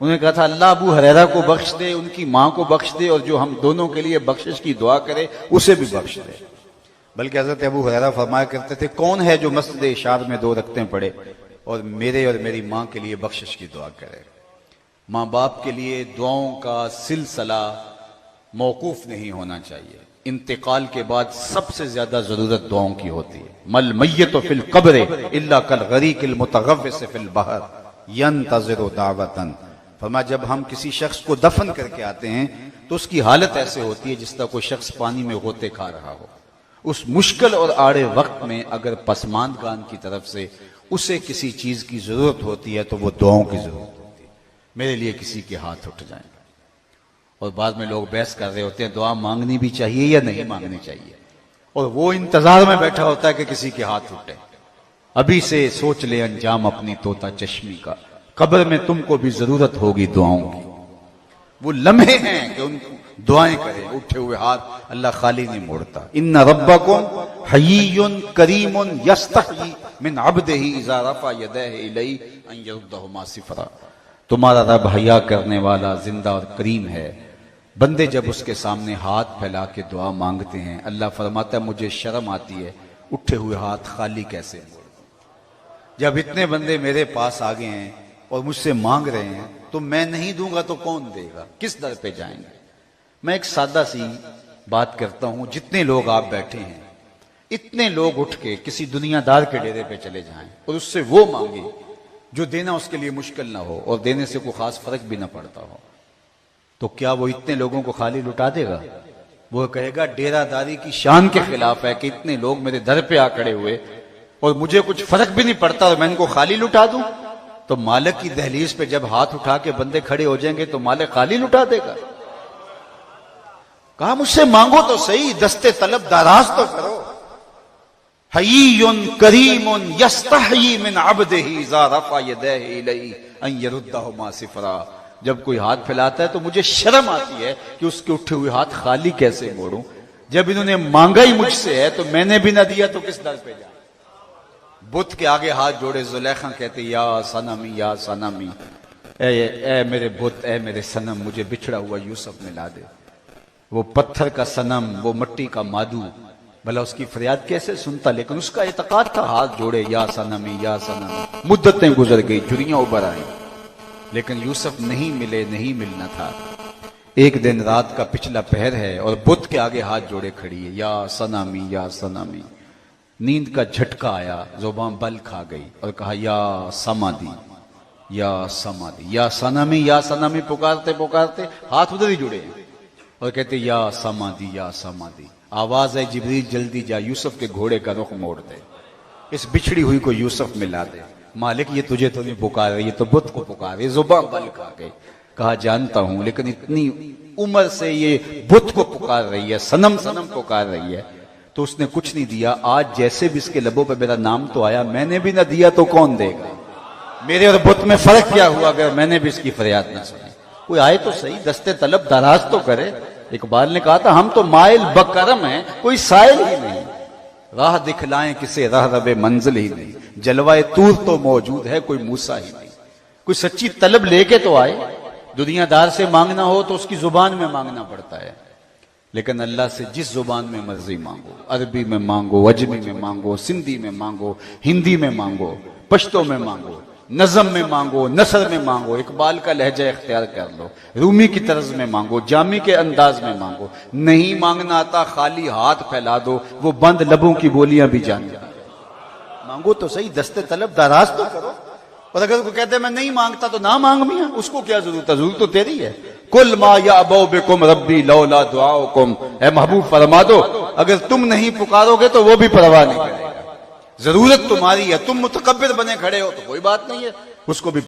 उन्होंने कहा था अल्लाह अबू हुरैरा को बख्श दे, उनकी मां को बख्श दे, और जो हम दोनों के लिए बख्शिश की दुआ करे उसे भी बख्श दे। बल्कि हजरत अबू हुरैरा फरमाया करते थे, कौन है जो मस्जिद इशार में 2 रकतें पढ़े और मेरे और मेरी मां के लिए बख्शिश की दुआ करे। मां बाप के लिए दुआओं का सिलसिला मौकूफ नहीं होना चाहिए। इंतकाल के बाद सबसे ज्यादा जरूरत दुआओं की होती है। मल मय्यत फिल कब्र इल्ला कल गरीकिल मुतगव्विस फिल बहर यंतज़िरु दावतन। फरमाया जब हम किसी शख्स को दफन करके आते हैं तो उसकी हालत ऐसे होती है जिस तरह कोई शख्स पानी में गोते खा रहा हो। उस मुश्किल और आड़े वक्त में अगर पसमानदगान की तरफ से उसे किसी चीज की जरूरत होती है तो वो दुआओं की जरूरत होती है। मेरे लिए किसी के हाथ उठ जाएं। और बाद में लोग बहस कर रहे होते हैं दुआ मांगनी भी चाहिए या नहीं मांगनी चाहिए, और वो इंतजार में बैठा होता है कि किसी के हाथ उठे। अभी से सोच ले अंजाम अपनी तोता चश्मी का, कब्र में तुमको भी जरूरत होगी दुआओं की। वो लम्हे हैं कि उनको दुआएं करें, उठे हुए हाथ अल्लाह खाली नहीं मोड़ता। इन्ना रब्बकुम हय्युन करीमुन यस्तही मिन अब्दिही इज़ा रफ़ा यदैहि इलैहि अन यरुद्दहुमा सिफ़रा। तुम्हारा रब हया करने वाला, जिंदा और करीम है। बंदे जब उसके सामने हाथ फैला के दुआ मांगते हैं, अल्लाह फरमाता है मुझे शर्म आती है उठे हुए हाथ खाली कैसे मोड़ दूं। जब इतने बंदे मेरे पास आ गए हैं और मुझसे मांग रहे हैं तो मैं नहीं दूंगा तो कौन देगा, किस दर पे जाएंगे। मैं एक सादा सी बात करता हूं, जितने लोग आप बैठे हैं इतने लोग उठ के किसी दुनियादार के डेरे पे चले जाएं और उससे वो मांगे जो देना उसके लिए मुश्किल ना हो और देने से कोई खास फर्क भी ना पड़ता हो, तो क्या वो इतने लोगों को खाली लुटा देगा? वो कहेगा डेरादारी की शान के खिलाफ है कि इतने लोग मेरे दर पे आ खड़े हुए और मुझे कुछ फर्क भी नहीं पड़ता और मैं इनको खाली लुटा दूं। तो मालिक की दहलीज पे जब हाथ उठा के बंदे खड़े हो जाएंगे तो मालिक खाली लुटा देगा। कहा मुझसे मांगो तो सही, दस्ते तलब दाराज तो करो। हय्युन करीमुन यस्तही मिन अब्दिही इज़ा रफ़ा यदैहि इलैहि अन यरुद्दहुमा सिफ़रा। जब कोई हाथ फैलाता है तो मुझे शर्म आती है कि उसके उठे हुए हाथ खाली कैसे मोड़ूं। जब इन्होंने मांगा ही मुझसे है तो मैंने भी ना दिया तो किस दर पे जाए। बुत के आगे हाथ जोड़े जुलेखा कहते या सनमी या सनमी, ए मेरे बुत, ए मेरे सनम, मुझे बिछड़ा हुआ यूसुफ मिला दे। वो पत्थर का सनम, वो मिट्टी का मादू, भला उसकी फरियाद कैसे सुनता, लेकिन उसका एतकाद था हाथ जोड़े या सनमी या सनमी। मुद्दतें गुजर गई, झुर्रियां उभर आई, लेकिन यूसुफ नहीं मिले, नहीं मिलना था। एक दिन रात का पिछला पहर है और बुत के आगे हाथ जोड़े खड़ी है या सनामी या सनामी। नींद का झटका आया, जुबान बल खा गई और कहा या समाधि या समाधि, या सनामी पुकारते पुकारते हाथ उधर ही जुड़े हैं और कहते या समाधि या समाधि। आवाज है जिब्रील जल्दी जा, यूसुफ के घोड़े का रुख मोड़ दे, इस बिछड़ी हुई को यूसुफ मिला दे। मालिक ये तुझे तो नहीं पुकार रही, ये तो बुत को पुकार रही। जुबान बल खा गई, कहा जानता हूं, लेकिन इतनी उम्र से ये बुत को पुकार रही है, सनम सनम पुकार रही है, तो उसने कुछ नहीं दिया। आज जैसे भी इसके लबों पे मेरा नाम तो आया, मैंने भी ना दिया तो कौन देगा। मेरे और बुत में फर्क क्या हुआ अगर मैंने भी इसकी फरियाद ना सुनी। कोई आए तो सही, दस्ते तलब दराज तो करे। इकबाल ने कहा था हम तो माइल बकरम हैं, कोई साइल ही नहीं। राह दिखलाएं किसे राह रबे मंजिल ही नहीं, जलवाए तूर तो मौजूद है कोई मूसा ही नहीं। कोई सच्ची तलब लेके तो आए। दुनियादार से मांगना हो तो उसकी जुबान में मांगना पड़ता है, लेकिन अल्लाह से जिस जुबान में मर्जी मांगो, अरबी में मांगो, अजमी में मांगो, सिंधी में मांगो, हिंदी में मांगो, पश्तो में मांगो, नज़म में मांगो, नसर में मांगो, इकबाल का लहजा इख्तियार कर लो, रूमी की तर्ज में मांगो, जामी के अंदाज में मांगो। नहीं मांगना आता खाली हाथ फैला दो, वो बंद लबों की बोलियां भी जान जाए। मांगो तो सही, दस्ते तलब दराज तो करो। और अगर कोई कहते मैं नहीं मांगता तो ना मांग मियां, उसको क्या जरूरत है, जरूरत तो तेरी है। कुल मा याबौ बिकुम रब्बी लौला दुआउकुम, ए महबूब फरमा दो अगर तुम नहीं पुकारोगे तो वो भी परवाह नहीं करेगा। जरूरत तुम्हारी है, तुम मुतकब्बिर बने खड़े हो तो कोई बात नहीं है, उसको भी